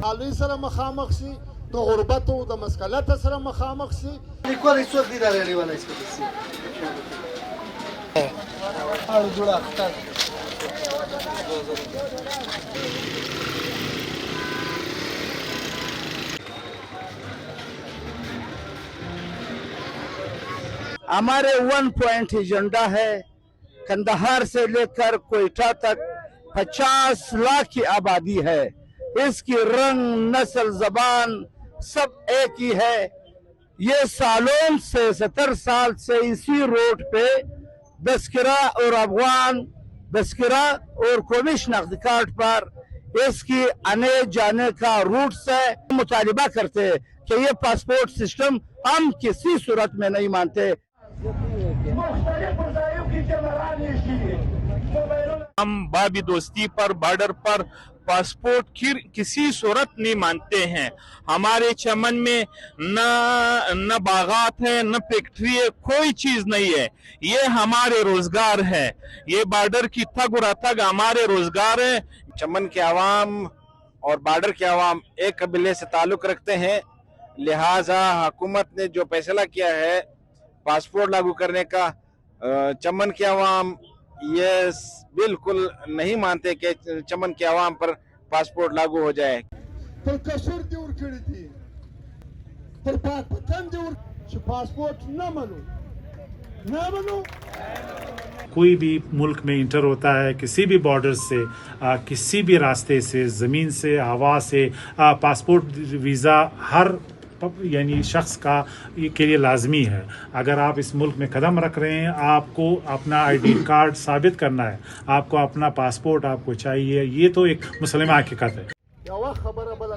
علی سره مخامخ شي د غربت او د مسکلت سره مخامخ شي لیکوال څوک دی راغلی ولای څه اړ جوړه اختر हमारे 1 पॉइंट एजेंडा है कंदहार से लेकर कोयटा तक 50 लाख की आबादी है। इसकी रंग नस्ल जबान सब एक ही है। ये सालों से 70 साल से इसी रोड पे बस्किरा और अफगान बस्किरा और कौमी शनाख्ती कार्ड पर इसकी आने जाने का रूट से मुतालिबा करते हैं कि ये पासपोर्ट सिस्टम हम किसी सूरत में नहीं मानते। हम बाबी दोस्ती पर बॉर्डर पर पासपोर्ट की किसी सूरत नहीं मानते हैं। हमारे चमन में न बागात है न फैक्ट्री है, कोई चीज नहीं है। ये हमारे रोजगार है। ये बॉर्डर की थग और अथग हमारे रोजगार है। चमन के आवाम और बॉर्डर के आवाम एक कबीले से ताल्लुक रखते हैं, लिहाजा हुकूमत ने जो फैसला किया है पासपोर्ट लागू करने का, चमन के आवाम ये बिल्कुल नहीं मानते कि चमन के आवाम पर पासपोर्ट लागू हो जाए। पासपोर्ट न मनो कोई भी मुल्क में इंटर होता है किसी भी बॉर्डर से किसी भी रास्ते से, ज़मीन से, हवा से, पासपोर्ट वीज़ा हर यानी शख्स का के लिए लाजमी है। अगर आप इस मुल्क में कदम रख रहे हैं, आपको अपना आईडी कार्ड साबित करना है, आपको अपना पासपोर्ट आपको चाहिए। ये तो एक मुस्लिम हकीकत है। खबर बल